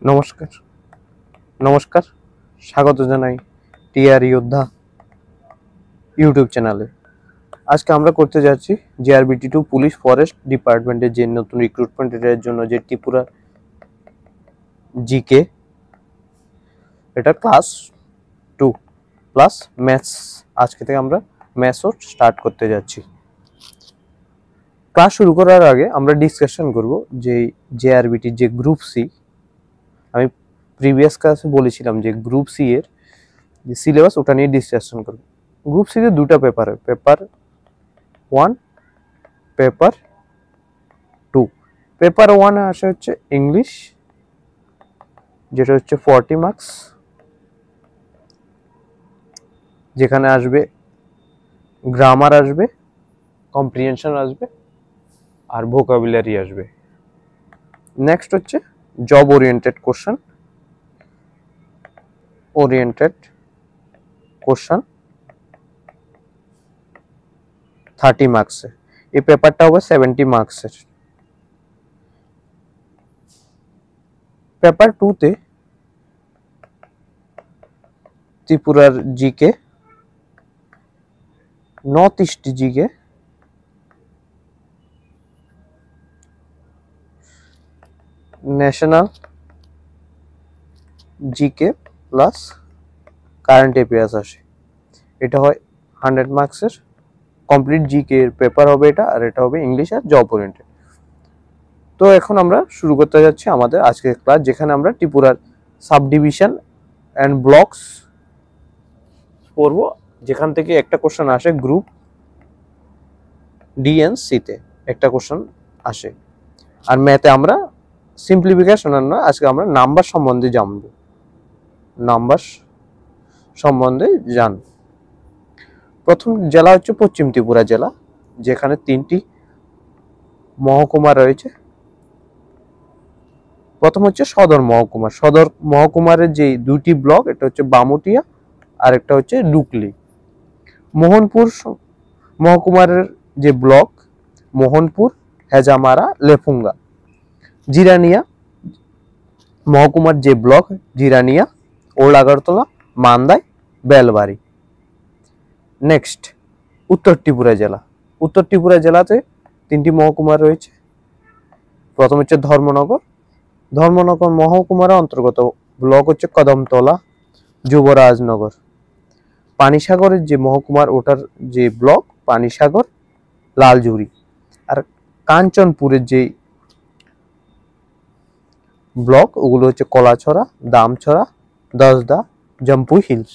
নমস্কার নমস্কার স্বাগত জানাই টিআর যোদ্ধা ইউটিউব চ্যানেলে। আজকে আমরা করতে যাচ্ছি জিআরবিটি2 পুলিশ ফরেস্ট ডিপার্টমেন্টের যে নতুন রিক্রুটমেন্টের জন্য যে ত্রিপুরা জিকে, এটা ক্লাস 2 প্লাস ম্যাথস। আজকে থেকে আমরা ম্যাথসও স্টার্ট করতে যাচ্ছি। ক্লাস শুরু করার আগে আমরা ডিসকাশন করব যে জিআরবিটির যে গ্রুপ সি, আমি প্রিভিয়াস ক্লাসে বলেছিলাম যে গ্রুপ সি এর যে সিলেবাস ওটা নিয়ে ডিসকাশন করব। গ্রুপ সি তে দুটো পেপার হয়, পেপার 1, পেপার 2। পেপার 1 এ আসে হচ্ছে ইংলিশ, যেটা হচ্ছে 40 মার্কস, যেখানে আসবে গ্রামার আসবে, কম্প্রিহেনশন আসবে আর ভোকাবুলারি আসবে। নেক্সট হচ্ছে জব ওরিয়েন্টেড কোশ্চেন, 30 মার্কসের। এই পেপারটা হবে 70 মার্কসের। পেপার 2 তে ত্রিপুরার GK, north east GK, national GK plus current affairs আসে। এটা হয় 100 মার্কসের। কমপ্লিট জিকে এর পেপার হবে এটা, আর এটা হবে ইংলিশ আর জব ওরিয়েন্টেড। তো এখন আমরা শুরু করতে যাচ্ছি আমাদের আজকের ক্লাস, যেখানে আমরা ত্রিপুরার সাব ডিভিশন অ্যান্ড ব্লকস পড়বো, যেখান থেকে একটা কোশ্চেন আসে গ্রুপ ডিএনসি তে একটা কোশ্চেন আসে। আর ম্যাথে আমরা সিম্পলিফিকেশন নয়, আজকে আমরা নাম্বার সম্বন্ধে জানবো। নাম্বার সম্বন্ধে জানব। প্রথম জেলা হচ্ছে পশ্চিম ত্রিপুরা জেলা, যেখানে 3টি মহকুমা রয়েছে। প্রথম হচ্ছে সদর মহকুমা। সদর মহকুমার যে 2টি ব্লক, এটা হচ্ছে বামুটিয়া আর একটা হচ্ছে ডুকলি। মোহনপুর মহকুমার যে ব্লক, মোহনপুর, হেজামারা, লেফুঙ্গা। জিরানিয়া মহকুমার যে block, Jirania, old Agartala, Mandai, Belbari. Next উত্তর ত্রিপুরা জেলা। উত্তর ত্রিপুরা জেলাতে 3টি মহকুমা রয়েছে। প্রথম হচ্ছে ধর্মনগর। ধর্মনগর মহকুমার অন্তর্গত ব্লক হচ্ছে কদমতলা, যুবরাজনগর। পানিসাগরের যে মহকুমার ওটার যে ব্লক, পানিসাগর, লালজুড়ি। আর কাঞ্চনপুরের যে ব্লক, ওগুলো হচ্ছে কলাছড়া, দামছড়া, দশদা, জম্পুই হিলস।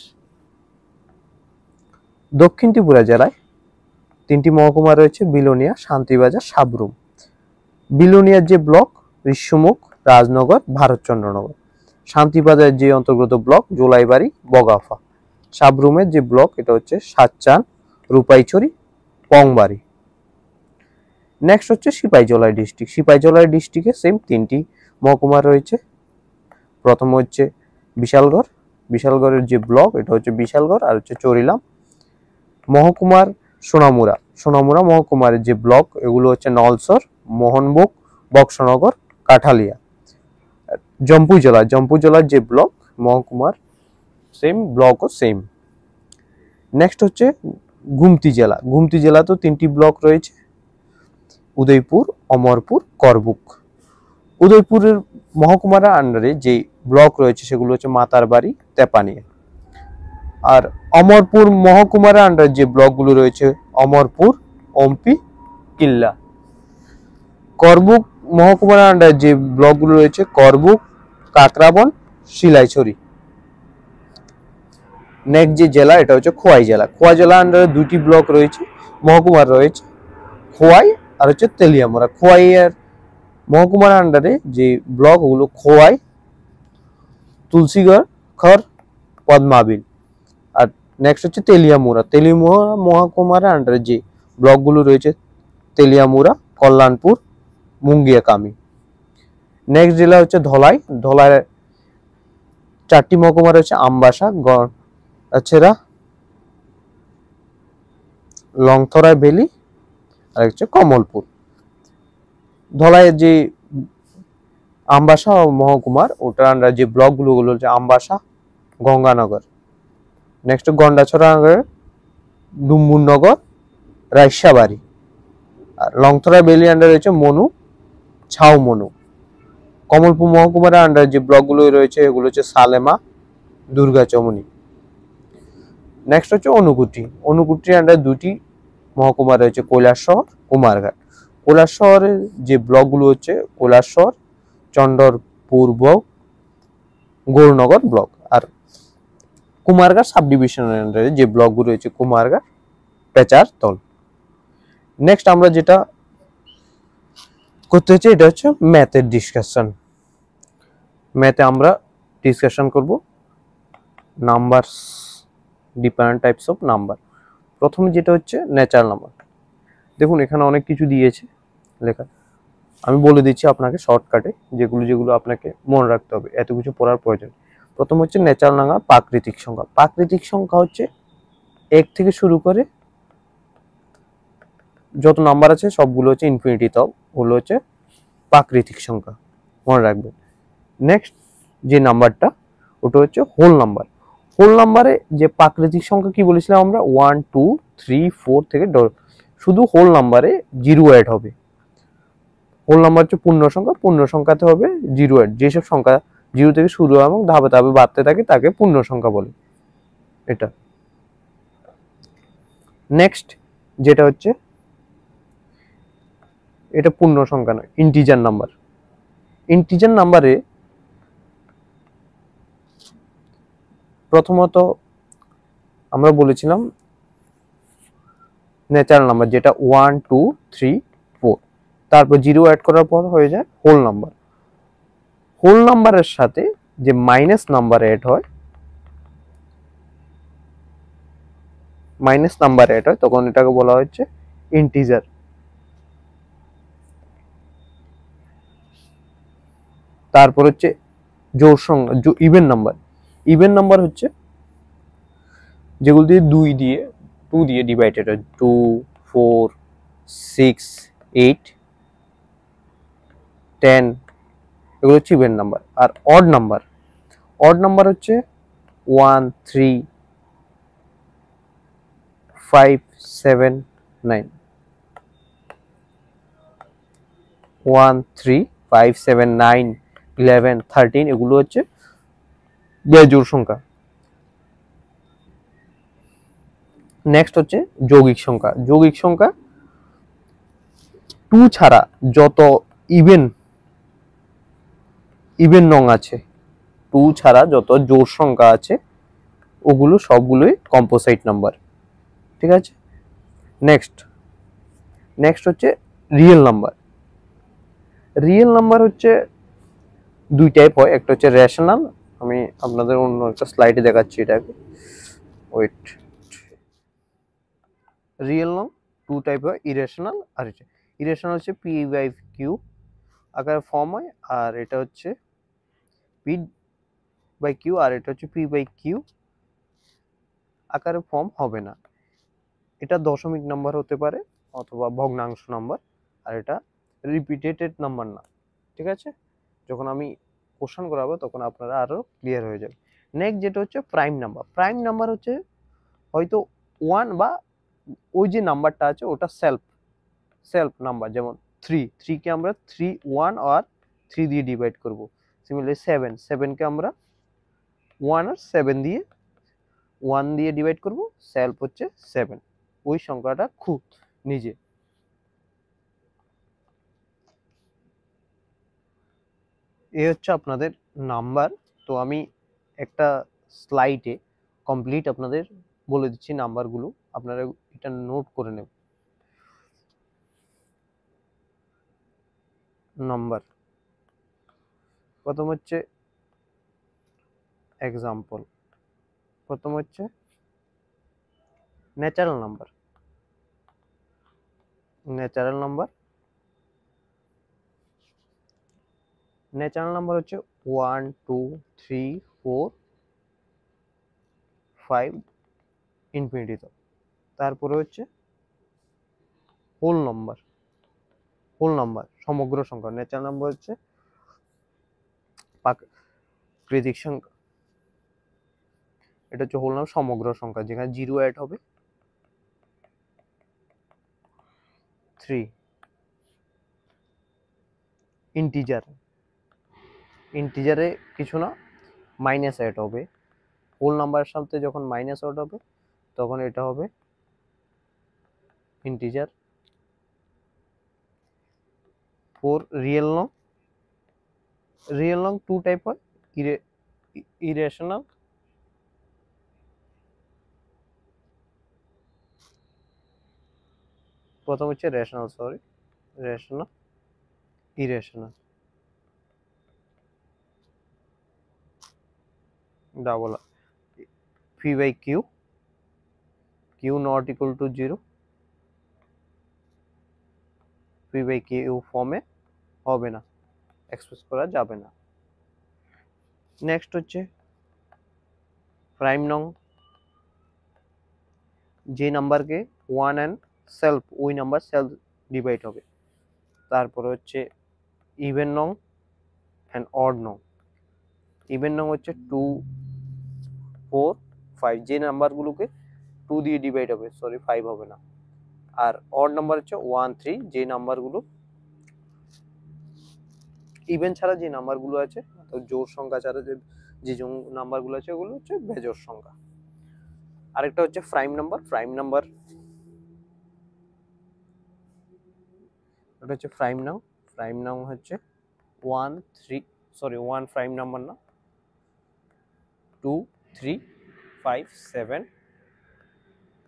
দক্ষিণ ত্রিপুরা জেলায় 3টি মহকুমা রয়েছে, বিলোনিয়া, শান্তিবাজার, সাবরুম। বিলোনিয়ার যে ব্লক, ঋষ্যমুখ, রাজনগর, ভারতচন্দ্রনগর। শান্তিবাজারের যে অন্তর্গত ব্লক, জোলাইবাড়ি, বগাফা। সাবরুমের যে ব্লক, এটা হচ্ছে সাতচান, রূপাইছড়ি, পংবাড়ি। নেক্সট হচ্ছে সিপাহীজলাই ডিস্ট্রিক্ট। সিপাহীজলাই ডিস্ট্রিক্টে সেম 3টি মহকুমা রয়েছে। প্রথম হচ্ছে বিশালগড়। বিশালগড়ের যে ব্লক, এটা হচ্ছে বিশালগড় আর হচ্ছে চরিলাম। মহকুমার সোনামুড়া। সোনামুড়া মহকুমার যে ব্লক, এগুলো হচ্ছে নলসর, মোহনবুক, বক্সনগর, কাঠালিয়া। জম্পুই জেলা। জম্পুই জেলার যে ব্লক, মহকুমার সেম ব্লকও সেম। নেক্সট হচ্ছে গুমতি জেলা। গুমতি জেলাতেও 3টি ব্লক রয়েছে, উদয়পুর, অমরপুর, করবুক। উদয়পুরের মহকুমার আন্ডারে যে ব্লক রয়েছে সেগুলো হচ্ছে মাতারবাড়ি, তেপানিয়া। আর অমরপুর মহকুমার আন্ডারে যে ব্লকগুলো রয়েছে, অমরপুর, ওমপি, কিল্লা। করবুক মহকুমার আন্ডারে যে ব্লকগুলো রয়েছে, করবুক, কাকরাবন, শিলাইছড়ি। নেক্সট যে জেলা, এটা হচ্ছে খোয়াই জেলা। খোয়াই জেলা আন্ডারে 2টি ব্লক রয়েছে, মহকুমার রয়েছে, খোয়াই আর হচ্ছে তেলিয়ামুড়া। খোয়াই এর মহকুমার আন্ডারে যে ব্লক, ওগুলো খোয়াই, তুলসীগড়, খড়, পদ্মাবিল। আর নেক্সট হচ্ছে তেলিয়ামুড়া। তেলিয়ামুড়া মহকুমার আন্ডারে যে ব্লকগুলো রয়েছে, তেলিয়ামুড়া, কল্যাণপুর, মুঙ্গিয়াকামি। নেক্সট জেলা হচ্ছে ধলাই। ধলাইয়ের 4টি মহকুমা রয়েছে, আমবাসা, গড়াছেড়া, লংথরা ভ্যালি আর হচ্ছে কমলপুর। ধলাইয়ের যে আমবাসা ও মহকুমার ওটার আন্ডার যে ব্লকগুলো হচ্ছে আমবাসা, গঙ্গানগর। নেক্সট গন্ডাছড়া ডুম্বুরনগর, রাইসাবাড়ি। আর লংথরা বেলি আন্ডার রয়েছে মনু, ছাউ মনু। কমলপুর মহকুমার আন্ডার যে ব্লকগুলো রয়েছে এগুলো হচ্ছে সালেমা, দুর্গাচমনি। নেক্সট হচ্ছে অনুকুটি। অনুকুটির আন্ডার দুটি মহকুমা রয়েছে, কৈলাসহর, কুমারঘাট। কৈলাসহরের যে ব্লকগুলো হচ্ছে কৈলাসহর, চন্ডরপুর ব্লক, গৌরনগর ব্লক। আর কুমারঘাট সাব ডিভিশনের আন্ডারে যে ব্লকগুলো রয়েছে কুমারঘাট, পেচারতল। নেক্সট আমরা যেটা করতে হচ্ছে এটা হচ্ছে ম্যাথের ডিসকাশন। ম্যাথে আমরা ডিসকাশন করব number, different types of number. প্রথমে যেটা হচ্ছে ন্যাচারাল নাম্বার। দেখুন এখানে অনেক কিছু দিয়েছে লেখা, আমি বলে দিচ্ছি আপনাকে শর্টকাটে, যেগুলো যেগুলো আপনাকে মনে রাখতে হবে, এত কিছু পড়ার প্রয়োজন। প্রথম হচ্ছে ন্যাচারাল নাম্বার, প্রাকৃতিক সংখ্যা। প্রাকৃতিক সংখ্যা হচ্ছে 1 থেকে শুরু করে যত নাম্বার আছে সবগুলো হচ্ছে ইনফিনিটি, তক ওগুলো হচ্ছে প্রাকৃতিক সংখ্যা, মনে রাখবেন। নেক্সট যে নাম্বারটা ওটা হচ্ছে হোল নাম্বার। হোল নাম্বারে যে প্রাকৃতিক সংখ্যা কি বলেছিলাম আমরা, 1 2 3 4 থেকে শুধু হোল নাম্বারে 0 অ্যাড হবে। হোল নাম্বার হচ্ছে পূর্ণ সংখ্যা, পূর্ণ সংখ্যাতে হবে 0 অ্যাড। যেসব সংখ্যা 0 থেকে শুরু হয় এবং ধাপে ধাপে বাড়তে থাকে তাকে পূর্ণ সংখ্যা বলে। এটা নেক্সট যেটা হচ্ছে, এটা পূর্ণ সংখ্যা নয়, ইন্টিজার নাম্বার। ইন্টিজার নাম্বারে প্রথমত আমরা বলেছিলাম ন্যাচারাল নাম্বার যেটা 1 2 3 4, তারপর 0 অ্যাড করার পর হয়ে যায় হোল নাম্বার। হোল নাম্বারের সাথে যে মাইনাস নাম্বার অ্যাড হয়, মাইনাস নাম্বার অ্যাড হয় তখন এটাকে বলা হচ্ছে ইন্টিজার। তারপর হচ্ছে জোড় সংখ্যা, ইভেন নাম্বার। ইভেন নাম্বার হচ্ছে যেগুলো দিয়ে 2 দিয়ে ডিভাইডেড হয়, 2 4 6 8 10, এগুলো হচ্ছে ইভেন নাম্বার। আর অড নাম্বার, অড নাম্বার হচ্ছে 1 3 5 7 9, 1 3 5 7 9 11 13, এগুলো হচ্ছে বেজোড় সংখ্যা। নেক্সট হচ্ছে যৌগিক সংখ্যা। যৌগিক সংখ্যা 2 ছাড়া যত ইভেন নং আছে, 2 ছাড়া যত জোড় সংখ্যা আছে ওগুলো সবগুলোই কম্পোজিট নাম্বার, ঠিক আছে। নেক্সট হচ্ছে রিয়েল নাম্বার। রিয়েল নাম্বার হচ্ছে 2 টাইপ হয়, একটা হচ্ছে রেশনাল, আমি আপনাদের অন্য একটা স্লাইডে দেখাচ্ছি এটাকে, ওয়েট। রিয়েল নং 2 টাইপ হয়, ইরেশনাল আর ইরেশনাল হচ্ছে পি বাই কিউ আকারে ফর্ম হয়, আর এটা হচ্ছে পি বাই কিউ, আর এটা হচ্ছে পি বাই কিউ আকারে ফর্ম হবে না। এটা দশমিক নাম্বার হতে পারে অথবা ভগ্নাংশ নাম্বার, আর এটা রিপিটেড নাম্বার না, ঠিক আছে। যখন আমি কোশ্চেন করাবো তখন আপনারা আরো ক্লিয়ার হয়ে যাবে। নেক্সট যেটা হচ্ছে প্রাইম নাম্বার। প্রাইম নাম্বার হচ্ছে হয়তো 1 বা ওই যে নাম্বারটা আছে ওটা সেলফ নাম্বার, যেমন 3 কে আমরা 3 1 আর 3 দিয়ে ডিভাইড করব। সিমিলারলি 7 কে আমরা 1 আর 7 দিয়ে 1 দিয়ে ডিভাইড করব, সেলফ হচ্ছে 7, ওই সংখ্যাটা খুব নিজে। এই হচ্ছে আপনাদের নাম্বার। তো আমি একটা স্লাইডে কমপ্লিট আপনাদের বলে দিচ্ছি নাম্বারগুলো, আপনারা এটা নোট করে নেবেন। নাম্বার প্রথম হচ্ছে এক্সাম্পল, প্রথম হচ্ছে ন্যাচারাল নাম্বার। ন্যাচারাল নাম্বার হচ্ছে 1 2 3 4 5 ইনফিনিটি তক। তারপরে হচ্ছে হোল নাম্বার সমগ্র সংখ্যা। ন্যাচারাল নাম্বার হচ্ছে প্রাকৃতিক সংখ্যা, এটা হচ্ছে হোল নাম্বার সমগ্র সংখ্যা, যেখানে 0 অ্যাড হবে 3। ইন্টিজারে কিছু না, মাইনাস অ্যাড হবে, হোল নাম্বারের সাথে যখন মাইনাস অ্যাড হবে তখন এটা হবে ইন্টিজার। 4 রিয়েল নং 2 টাইপ হয়, ইরেশনাল প্রথম হচ্ছে rational, irrational, double P by Q not equal to 0, P by Q ফর্মে হবে না, এক্সপ্রেস করা যাবে না। নেক্সট হচ্ছে প্রাইম নং, যে নাম্বারকে 1 অ্যান্ড সেলফ, ওই নাম্বার সেলফ ডিভাইড হবে। তারপরে হচ্ছে ইভেন নং অ্যান্ড অড নং। ইভেন নং হচ্ছে 2 4 5, যে নাম্বারগুলোকে 2 দিয়ে ডিভাইড হবে, 5 হবে না। আর অড নাম্বার হচ্ছে 1 3, যে নাম্বারগুলো ইভেন ছাড়া যে নাম্বারগুলো আছে, জোড় সংখ্যা ছাড়া যে নাম্বারগুলো আছে ওগুলো হচ্ছে বেজোড় সংখ্যা। আরেকটা হচ্ছে প্রাইম নাম্বার, এটা হচ্ছে প্রাইম নাম হচ্ছে 1 প্রাইম নাম্বার না, 2 3 5 7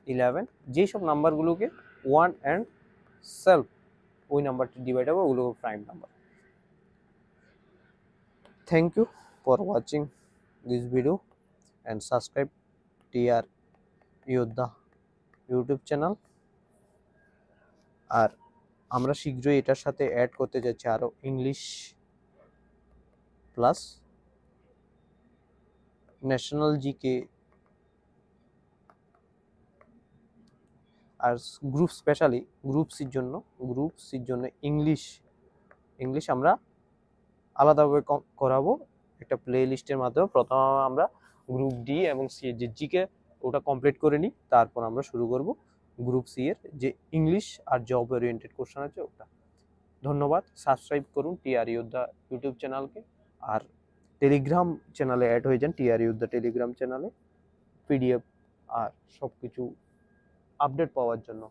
11, যেসব নাম্বারগুলোকে 1 অ্যান্ড সেলফ ওই নাম্বারটি ডিভাইড হবে, ওগুলো prime number. Thank you for watching this video and subscribe TR Joddha YouTube channel. আর আমরা শীঘ্রই এটার সাথে অ্যাড করতে যাচ্ছি আরো ইংলিশ প্লাস ন্যাশনাল জিকে আর স্পেশালি গ্রুপ সির জন্য ইংলিশ আমরা আলাদাভাবে করাবো একটা প্লে লিস্টের মাধ্যমে। প্রথমে আমরা গ্রুপ ডি এবং সি এর যে জিকে ওটা কমপ্লিট করে নিই, তারপর আমরা শুরু করব গ্রুপ সি এর যে ইংলিশ আর জব ওরিয়েন্টেড কোশ্চেন আছে ওটা। ধন্যবাদ, সাবস্ক্রাইব করুন টিআর যোদ্ধা ইউটিউব চ্যানেলকে, আর টেলিগ্রাম চ্যানেলে অ্যাড হয়ে যান টিআর যোদ্ধা টেলিগ্রাম চ্যানেলে পিডিএফ আর সব কিছু আপডেট পাওয়ার জন্য।